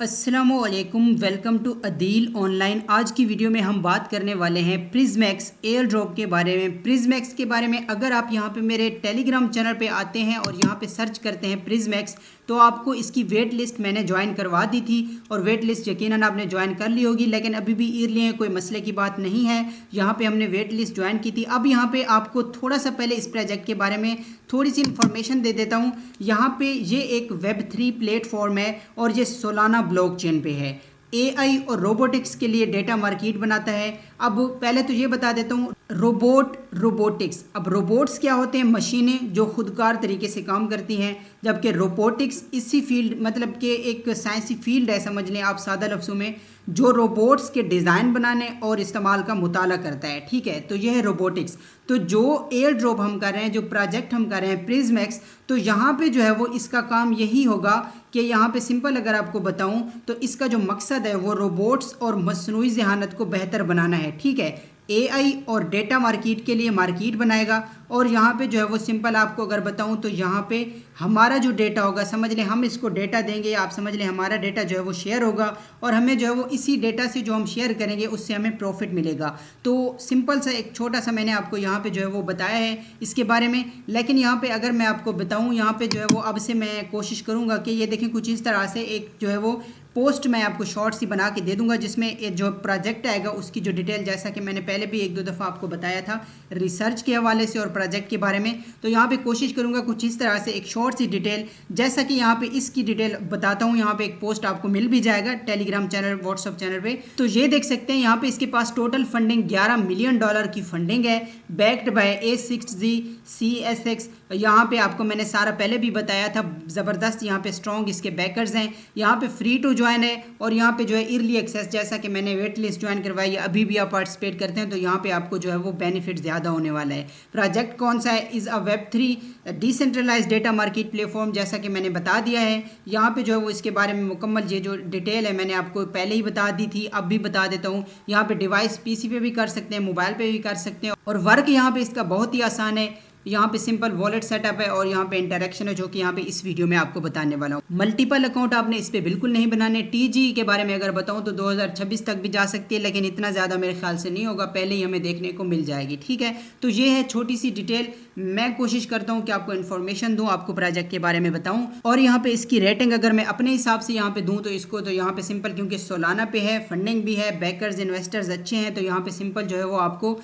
अस्सलामुअलैकुम, welcome to Adeel online. आज की वीडियो में हम बात करने वाले हैं प्रिज्मैक्स एयर ड्रॉप के बारे में। प्रिज्मैक्स के बारे में अगर आप यहां पे मेरे टेलीग्राम चैनल पे आते हैं और यहां पे सर्च करते हैं प्रिज्मैक्स, तो आपको इसकी वेट लिस्ट मैंने ज्वाइन करवा दी थी और वेट लिस्ट यकीनन आपने ज्वाइन कर ली होगी, लेकिन अभी भी ईयरली है, कोई मसले की बात नहीं है। यहाँ पे हमने वेट लिस्ट ज्वाइन की थी। अब यहाँ पे आपको थोड़ा सा पहले इस प्रोजेक्ट के बारे में थोड़ी सी इन्फॉर्मेशन दे देता हूँ। यहाँ पे ये एक वेब3 प्लेटफॉर्म है और ये सोलाना ब्लॉकचेन पे है। एआई और रोबोटिक्स के लिए डेटा मार्केट बनाता है। अब पहले तो ये बता देता हूँ, रोबोटिक्स। अब रोबोट्स क्या होते हैं? मशीनें जो खुदकार तरीके से काम करती हैं, जबकि रोबोटिक्स इसी फील्ड मतलब कि एक साइंसी फील्ड है, समझ लें आप सादा लफ्ज़ों में, जो रोबोट्स के डिज़ाइन बनाने और इस्तेमाल का मुताला करता है। ठीक है, तो यह है रोबोटिक्स। तो जो एयर ड्रॉप हम कर रहे हैं, जो प्रोजेक्ट हम कर रहे हैं प्रिज्मैक्स, तो यहाँ पे जो है वो इसका काम यही होगा कि यहाँ पे सिंपल अगर आपको बताऊँ तो इसका जो मकसद है वो रोबोट्स और मसनूई ज़हानत को बेहतर बनाना है। ठीक है, एआई और डेटा मार्केट के लिए मार्केट बनाएगा। और यहाँ पे जो है वो सिंपल आपको अगर बताऊँ तो यहाँ पे हमारा जो डेटा होगा, समझ लें हम इसको डेटा देंगे, आप समझ लें हमारा डेटा जो है वो शेयर होगा और हमें जो है वो इसी डेटा से जो हम शेयर करेंगे उससे हमें प्रॉफिट मिलेगा। तो सिंपल सा एक छोटा सा मैंने आपको यहाँ पे जो है वो बताया है इसके बारे में। लेकिन यहाँ पे अगर मैं आपको बताऊँ, यहाँ पे जो है वो अब से मैं कोशिश करूँगा कि ये देखें कुछ इस तरह से एक जो है वो पोस्ट मैं आपको शॉर्ट सी बना के दे दूंगा, जिसमें जो प्रोजेक्ट आएगा उसकी जो डिटेल, जैसा कि मैंने पहले भी एक दो दफ़ा आपको बताया था रिसर्च के हवाले से और प्रोजेक्ट के बारे में। तो यहाँ पे कोशिश करूँगा कुछ इस तरह से एक शॉर्ट सी डिटेल, जैसा कि यहाँ पे इसकी डिटेल बताता हूँ। यहाँ पे एक पोस्ट आपको मिल भी जाएगा टेलीग्राम चैनल, व्हाट्सअप चैनल पे। तो ये देख सकते हैं यहाँ पे इसके पास टोटल फंडिंग $11 मिलियन की फंडिंग है, बैक्ड बाय A6Z CSX। यहाँ पे आपको मैंने सारा पहले भी बताया था, ज़बरदस्त यहाँ पे स्ट्रॉन्ग इसके बैकर्स हैं। यहाँ पे फ्री टू ज्वाइन है और यहाँ पे जो है अर्ली एक्सेस, जैसा कि मैंने वेट लिस्ट ज्वाइन करवाई है, अभी भी आप पार्टिसिपेट करते हैं तो यहाँ पे आपको जो है वो बेनिफिट ज़्यादा होने वाला है। प्रोजेक्ट कौन सा है? इज़ अ वेब3 डिसेंट्रलाइज्ड डेटा मार्केट प्लेटफॉर्म, जैसा कि मैंने बता दिया है। यहाँ पे जो है वो इसके बारे में मुकम्मल ये जो डिटेल है मैंने आपको पहले ही बता दी थी, अब भी बता देता हूँ। यहाँ पे डिवाइस पीसी पे भी कर सकते हैं, मोबाइल पे भी कर सकते हैं और वर्क यहाँ पे इसका बहुत ही आसान है। यहाँ पे सिंपल वॉलेट सेटअप है और यहाँ पे इंटरेक्शन है, जो कि यहाँ पे इस वीडियो में आपको बताने वाला हूँ। मल्टीपल अकाउंट आपने इस पे बिल्कुल नहीं बनाने। टीजी के बारे में अगर बताऊँ तो 2026 तक भी जा सकती है, लेकिन इतना ज़्यादा मेरे ख्याल से नहीं होगा, पहले ही हमें देखने को मिल जाएगी। ठीक है, तो ये है छोटी सी डिटेल। मैं कोशिश करता हूँ कि आपको इन्फॉर्मेशन दूँ, आपको प्रोजेक्ट के बारे में बताऊँ। और यहाँ पे इसकी रेटिंग अगर मैं अपने हिसाब से यहाँ पे दूँ तो इसको, तो यहाँ पे सिंपल, क्योंकि सोलाना पे है, फंडिंग भी है, बैकर्स इन्वेस्टर्स अच्छे हैं, तो यहाँ पे सिंपल जो है वो आपको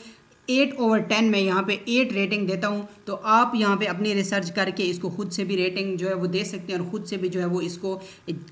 8/10 में यहाँ पे 8 रेटिंग देता हूँ। तो आप यहाँ पे अपनी रिसर्च करके इसको खुद से भी रेटिंग जो है वो दे सकते हैं और ख़ुद से भी जो है वो इसको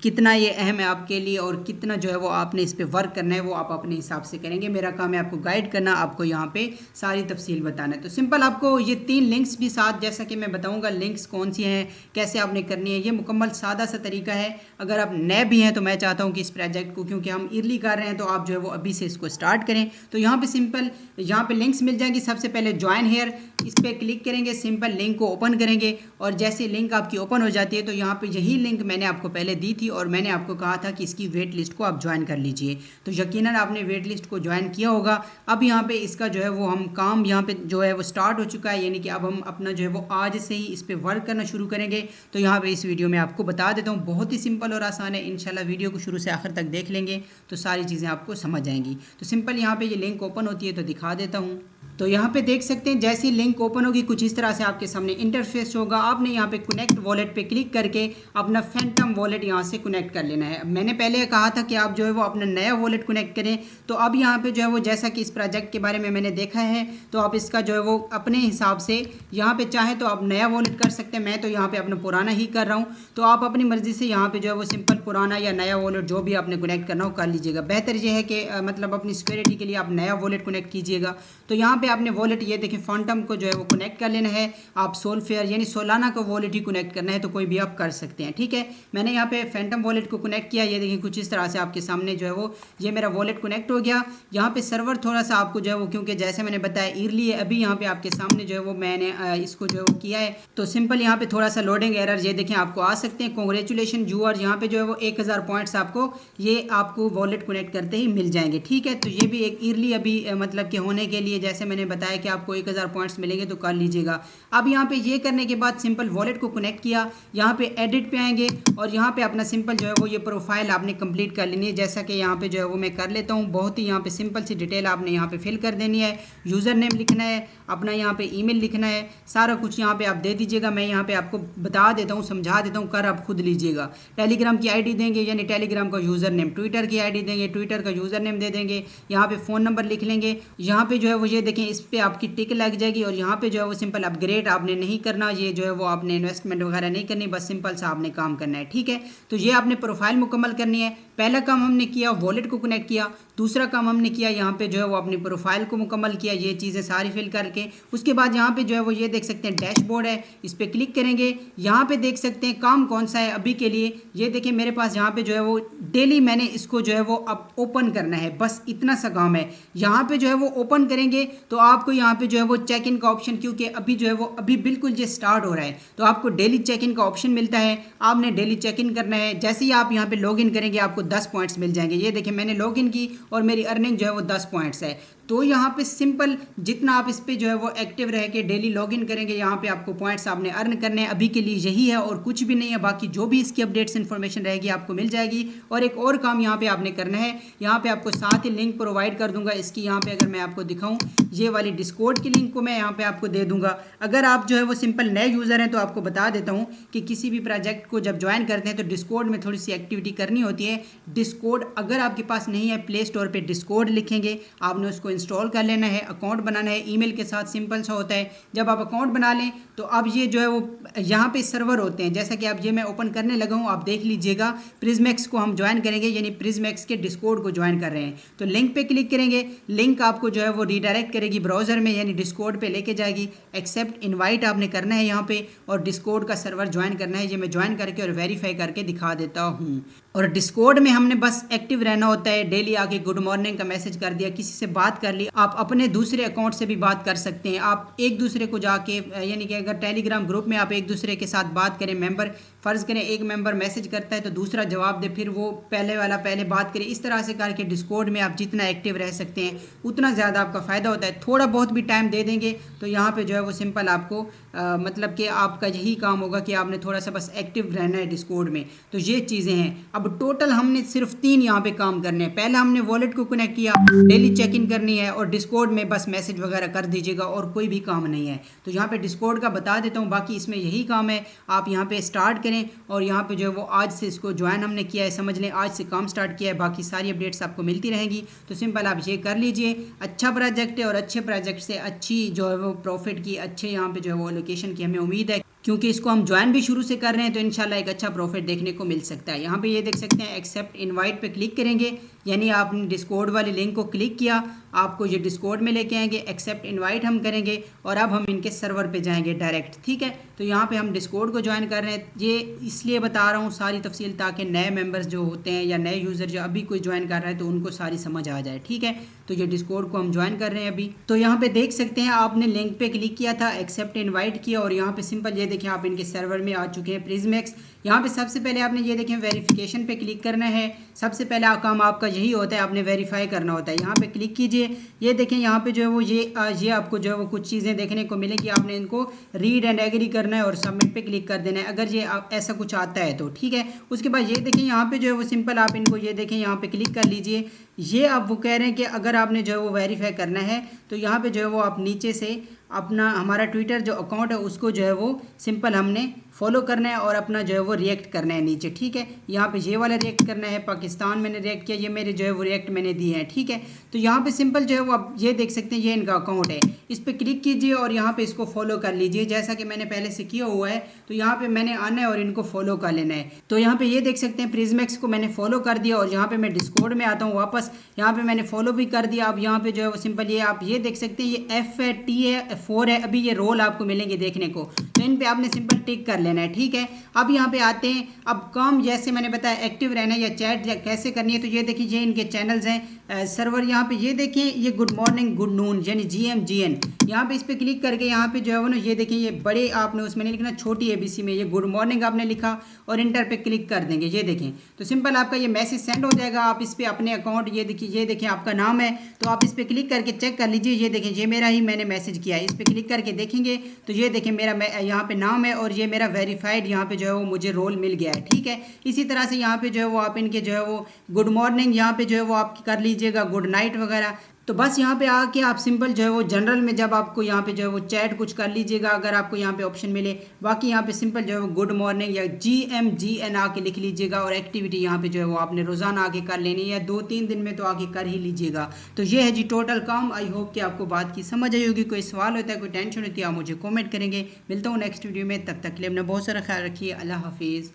कितना ये अहम है आपके लिए और कितना जो है वो आपने इस पे वर्क करना है वो आप अपने हिसाब से करेंगे। मेरा काम है आपको गाइड करना, आपको यहाँ पे सारी तफसील बताना है। तो सिंपल आपको ये 3 लिंक्स भी साथ, जैसा कि मैं बताऊँगा लिंक्स कौन सी हैं, कैसे आपने करनी है, ये मुकम्मल सादा सा तरीका है। अगर आप नए भी हैं तो मैं चाहता हूँ कि इस प्रोजेक्ट को, क्योंकि हम ईयरली कर रहे हैं, तो आप जो है वो अभी से इसको स्टार्ट करें। तो यहाँ पे सिंपल यहाँ पे लिंक्स मिल जाएंगी। सबसे पहले ज्वाइन हेयर, इस पर क्लिक करेंगे, सिंपल लिंक को ओपन करेंगे और जैसे लिंक आपकी ओपन हो जाती है तो यहाँ पे यही लिंक मैंने आपको पहले दी थी और मैंने आपको कहा था कि इसकी वेट लिस्ट को आप ज्वाइन कर लीजिए। तो यकीनन आपने वेट लिस्ट को ज्वाइन किया होगा। अब यहाँ पे इसका जो है वो हम काम यहाँ पे जो है वो स्टार्ट हो चुका है, यानी कि अब हम अपना जो है वो आज से ही इस पर वर्क करना शुरू करेंगे। तो यहाँ पे इस वीडियो में आपको बता देता हूँ, बहुत ही सिंपल और आसान है। इंशाल्लाह वीडियो को शुरू से आखिर तक देख लेंगे तो सारी चीज़ें आपको समझ आएंगी। तो सिंपल यहाँ पे ये लिंक ओपन होती है तो दिखा देता हूँ। तो यहाँ पे देख सकते हैं जैसी लिंक ओपन होगी कुछ इस तरह से आपके सामने इंटरफेस होगा। आपने यहाँ पे कनेक्ट वॉलेट पे क्लिक करके अपना फैंटम वॉलेट यहाँ से कनेक्ट कर लेना है। मैंने पहले कहा था कि आप जो है वो अपना नया वॉलेट कनेक्ट करें। तो अब यहाँ पे जो है वो जैसा कि इस प्रोजेक्ट के बारे में मैंने देखा है, तो आप इसका जो है वो अपने हिसाब से यहाँ पे चाहे तो आप नया वॉलेट कर सकते हैं। मैं तो यहाँ पे अपना पुराना ही कर रहा हूँ, तो आप अपनी मर्जी से यहाँ पे जो है वो सिंपल पुराना या नया वॉलेट जो भी आपने कनेक्ट करना हो कर लीजिएगा। बेहतर ये है कि मतलब अपनी सिक्योरिटी के लिए आप नया वॉलेट कनेक्ट कीजिएगा। तो यहाँ पे आपने वॉलेट, ये देखिए फैंटम को जो है वो कनेक्ट कर लेना है। आप सोलफेयर यानी सोलाना को वॉलेट ही कनेक्ट करना है, तो कोई भी आप कर सकते हैं। ठीक है, मैंने यहाँ पे फैंटम वॉलेट को कनेक्ट किया। ये देखिए कुछ इस तरह से आपके सामने जो है वो ये मेरा वॉलेट कनेक्ट हो गया। यहाँ पे सर्वर थोड़ा सा आपको जो है वो, क्योंकि जैसे मैंने बताया ईयरली है, अभी यहाँ पे आपके सामने जो है वो मैंने इसको जो है वो किया है। तो सिंपल यहाँ पे थोड़ा सा लोडिंग एरर ये देखें आपको आ सकते हैं। कॉन्ग्रेचुलेशन यू आर, यहाँ पे जो है वो 1000 पॉइंट्स आपको वॉलेट कनेक्ट करते ही मिल जाएंगे। ठीक है, तो ये भी एक ईयरली अभी मतलब कि होने के लिए, जैसे मैंने मैंने बताया कि आपको 1000 पॉइंट्स मिलेंगे तो कर लीजिएगा। अब यहाँ पे ये करने के बाद सिंपल वॉलेट को कनेक्ट किया, यहाँ पे एडिट पे आएंगे और यहाँ पे अपना सिंपल जो है वो ये प्रोफाइल आपने कंप्लीट कर लेनी है। जैसा कि यहाँ पे जो है वो मैं कर लेता हूँ। बहुत ही यहाँ पे सिंपल सी डिटेल आपने यहाँ पे फिल कर देनी है। यूज़र नेम लिखना है, अपना यहाँ पे ईमेल लिखना है, सारा कुछ यहाँ पे आप दे दीजिएगा। मैं यहाँ पे आपको बता देता हूँ, समझा देता हूँ, कर आप खुद लीजिएगा। टेलीग्राम की आईडी देंगे यानी टेलीग्राम का यूज़र नेम, ट्विटर की आईडी देंगे, ट्विटर का यूज़र नेम दे देंगे, यहाँ पे फ़ोन नंबर लिख लेंगे। यहाँ पे जो है वो ये देखें इस पर आपकी टिक लग जाएगी और यहाँ पे जो है वो सिंपल अपग्रेड आपने नहीं करना, ये जो है वो आपने इन्वेस्टमेंट वगैरह नहीं करनी, बस सिंपल सा आपने काम करना है। ठीक है, तो ये आपने प्रोफाइल मुकम्मल करनी है। पहला काम हमने किया वॉलेट को कनेक्ट किया, दूसरा काम हमने किया यहाँ पे जो है वो अपनी प्रोफाइल को मुकम्मल किया, ये चीज़ें सारी फिल करके। उसके बाद यहाँ पे जो है वो ये देख सकते हैं डैशबोर्ड है, इस पर क्लिक करेंगे। यहाँ पे देख सकते हैं काम कौन सा है अभी के लिए, ये देखें मेरे पास यहाँ पे जो है वो डेली मैंने इसको जो है वो अब ओपन करना है, बस इतना सा काम है। यहाँ पे जो है वो ओपन करेंगे तो आपको यहाँ पे जो है वो चेक इन का ऑप्शन, क्योंकि अभी जो है वो अभी बिल्कुल ये स्टार्ट हो रहा है तो आपको डेली चेक इन का ऑप्शन मिलता है। आपने डेली चेक इन करना है। जैसे ही आप यहाँ पे लॉग इन करेंगे आपको 10 पॉइंट्स मिल जाएंगे। ये देखिए मैंने लॉग इन की और मेरी अर्निंग जो है वो 10 पॉइंट्स है। तो यहाँ पे सिंपल जितना आप इस पे जो है वो एक्टिव रह के डेली लॉगिन करेंगे यहाँ पे आपको पॉइंट्स आपने अर्न करने हैं। अभी के लिए यही है और कुछ भी नहीं है, बाकी जो भी इसकी अपडेट्स इन्फॉर्मेशन रहेगी आपको मिल जाएगी। और एक और काम यहाँ पे आपने करना है, यहाँ पे आपको साथ ही लिंक प्रोवाइड कर दूंगा इसकी। यहाँ पे अगर मैं आपको दिखाऊँ ये वाली डिस्कॉर्ड की लिंक को मैं यहाँ पे आपको दे दूंगा। अगर आप जो है वो सिंपल नए यूज़र हैं तो आपको बता देता हूँ कि किसी भी प्रोजेक्ट को जब ज्वाइन करते हैं तो डिस्कॉर्ड में थोड़ी सी एक्टिविटी करनी होती है। डिस्कॉर्ड अगर आपके पास नहीं है, प्ले स्टोर पर डिस्कॉर्ड लिखेंगे, आपने उसको इंस्टॉल कर लेना है, अकाउंट बनाना है ईमेल के साथ, सिंपल सा होता है। जब आप अकाउंट बना लें तो अब ये जो है वो यहाँ पे सर्वर होते हैं, जैसा कि अब ये मैं ओपन करने लगा हूँ, आप देख लीजिएगा। प्रिज्मैक्स को हम ज्वाइन करेंगे यानी प्रिज्मैक्स के डिस्कॉर्ड को ज्वाइन कर रहे हैं तो लिंक पे क्लिक करेंगे। लिंक आपको जो है वो रीडायरेक्ट करेगी ब्राउज़र में यानी डिस्कॉर्ड पे लेके जाएगी। एक्सेप्ट इनवाइट आपने करना है यहाँ पे और डिस्कॉर्ड का सर्वर ज्वाइन करना है। ये मैं ज्वाइन करके और वेरीफाई करके दिखा देता हूँ। और डिस्कॉर्ड में हमने बस एक्टिव रहना होता है। डेली आके गुड मॉर्निंग का मैसेज कर दिया, किसी से बात कर ली, आप अपने दूसरे अकाउंट से भी बात कर सकते हैं। आप एक दूसरे को जाके यानी कि अगर टेलीग्राम ग्रुप में आप एक दूसरे के साथ बात करें, मेंबर फ़र्ज़ करें एक मेंबर मैसेज करता है तो दूसरा जवाब दे, फिर वो पहले वाला पहले बात करे, इस तरह से करके डिस्कॉर्ड में आप जितना एक्टिव रह सकते हैं उतना ज़्यादा आपका फ़ायदा होता है। थोड़ा बहुत भी टाइम दे देंगे तो यहाँ पे जो है वो सिंपल आपको मतलब कि आपका यही काम होगा कि आपने थोड़ा सा बस एक्टिव रहना है डिस्कॉर्ड में। तो ये चीज़ें हैं। अब टोटल हमने सिर्फ 3 यहाँ पे काम करने हैं। पहला हमने वॉलेट को कनेक्ट किया, डेली चेक इन करनी है और डिस्कॉर्ड में बस मैसेज वगैरह कर दीजिएगा और कोई भी काम नहीं है। तो यहाँ पे डिस्कॉर्ड का बता देता हूँ, बाकी इसमें यही काम है। आप यहाँ पे स्टार्ट करें और यहाँ पे जो है वो आज से इसको ज्वाइन हमने किया है, समझ लें आज से काम स्टार्ट किया है। बाकी सारी अपडेट्स आपको मिलती रहेंगी तो सिंपल आप ये कर लीजिए। अच्छा प्रोजेक्ट है और अच्छे प्रोजेक्ट से अच्छी जो है वो प्रॉफिट की, अच्छे यहाँ पे जो है वो लोकेशन की हमें उम्मीद है, क्योंकि इसको हम ज्वाइन भी शुरू से कर रहे हैं तो इंशाल्लाह एक अच्छा प्रॉफिट देखने को मिल सकता है। यहाँ पे ये देख सकते हैं एक्सेप्ट इनवाइट पे क्लिक करेंगे यानी आपने डिस्कॉर्ड वाले लिंक को क्लिक किया, आपको ये डिस्कॉर्ड में लेके आएंगे। एक्सेप्ट इनवाइट हम करेंगे और अब हम इनके सर्वर पे जाएंगे डायरेक्ट। ठीक है, तो यहाँ पे हम डिस्कॉर्ड को ज्वाइन कर रहे हैं। ये इसलिए बता रहा हूँ सारी तफसील ताकि नए मेंबर्स जो होते हैं या नए यूज़र जो अभी कोई ज्वाइन कर रहा है तो उनको सारी समझ आ जाए। ठीक है, तो ये डिस्कॉर्ड को हम ज्वाइन कर रहे हैं अभी। तो यहाँ पे देख सकते हैं आपने लिंक पे क्लिक किया था, एक्सेप्ट इनवाइट किया और यहाँ पे सिंपल ये देखें आप इनके सर्वर में आ चुके हैं प्रिज्मैक्स। यहाँ पे सबसे पहले आपने ये देखें वेरिफिकेशन पे क्लिक करना है। सबसे पहला काम आपका यही होता है, आपने वेरीफाई करना होता है। यहाँ पे क्लिक कीजिए, ये देखें यहाँ पे जो है वो ये आपको जो है वो कुछ चीज़ें देखने को मिलेंगी। आपने इनको रीड एंड एग्री करना है और सबमिट पे क्लिक कर देना है अगर ये ऐसा कुछ आता है तो। ठीक है, उसके बाद ये देखें यहाँ पे जो है वो सिंपल आप इनको ये देखें यहाँ पे क्लिक कर लीजिए। ये अब वो कह रहे हैं कि अगर आपने जो है वो वेरीफाई करना है तो यहाँ पे जो है वो आप नीचे से अपना हमारा ट्विटर जो अकाउंट है उसको जो है वो सिंपल हमने फॉलो करना है और अपना जो है वो रिएक्ट करना है नीचे। ठीक है, यहाँ पे ये वाला रिएक्ट करना है, पाकिस्तान मैंने रिएक्ट किया, ये मेरे जो है वो रिएक्ट मैंने दिए हैं। ठीक है, तो यहाँ पे सिंपल जो है वो आप ये देख सकते हैं ये इनका अकाउंट है, इस पर क्लिक कीजिए और यहाँ पे इसको फॉलो कर लीजिए जैसा कि मैंने पहले से किया हुआ है। तो यहाँ पे मैंने आना है और इनको फॉलो कर लेना है। तो यहाँ पे ये देख सकते हैं प्रिज्मैक्स को मैंने फॉलो कर दिया और यहाँ पे मैं डिस्कॉर्ड में आता हूँ वापस, यहाँ पे मैंने फॉलो भी कर दिया। अब यहाँ पे जो है वो सिंपल ये आप ये देख सकते हैं ये F है, T है, 4 है, अभी ये रोल आपको मिलेंगे देखने को, तो इन पे आपने सिंपल टिक कर लेना है। ठीक है, अब यहाँ पे आते हैं। अब काम जैसे मैंने बताया एक्टिव रहना है या चैट कैसे करनी है, तो ये देखिए ये इनके चैनल्स हैं सर्वर। यहाँ पे ये देखें, ये गुड मॉर्निंग गुड नून यानी GMGN, यहाँ पे इस पर क्लिक करके यहाँ पे जो है वो ना ये देखें, ये बड़े आपने उसमें नहीं लिखना, छोटी ABC में ये गुड मॉर्निंग आपने लिखा और इंटर पे क्लिक कर देंगे। ये देखें तो सिंपल आपका ये मैसेज सेंड हो जाएगा। आप इस पर अपने अकाउंट ये देखें आपका नाम है, तो आप इस पर क्लिक करके चेक कर लीजिए। ये देखें ये मेरा ही मैंने मैसेज किया है। इस पर क्लिक करके देखेंगे तो ये देखें मेरा यहाँ पे नाम है और ये मेरा वेरीफाइड यहाँ पे जो है वो मुझे रोल मिल गया है। ठीक है, इसी तरह से यहाँ पे जो है वो आप इनके जो है वो गुड मॉर्निंग यहाँ पे जो है वो आप कर लीजिएगा, गुड नाइट वगैरह। तो बस यहाँ पे आके आप सिंपल जो है वो जनरल में जब आपको यहाँ पे जो है वो चैट कुछ कर लीजिएगा अगर आपको यहाँ पे ऑप्शन मिले। बाकी यहाँ पे सिंपल जो है वो गुड मॉर्निंग या GMGN आके लिख लीजिएगा और एक्टिविटी यहाँ पे जो है वो आपने रोज़ाना आके कर लेनी है, या 2-3 दिन में तो आके कर ही लीजिएगा। तो ये है जी टोटल काम। आई होप कि आपको बात की समझ आई होगी। कोई सवाल होता है, कोई टेंशन होती है, आप मुझे कॉमेंट करेंगे। मिलता हूँ नेक्स्ट वीडियो में, तब तक के लिए अपना बहुत सारा ख्याल रखिए। अल्लाह हाफिज़।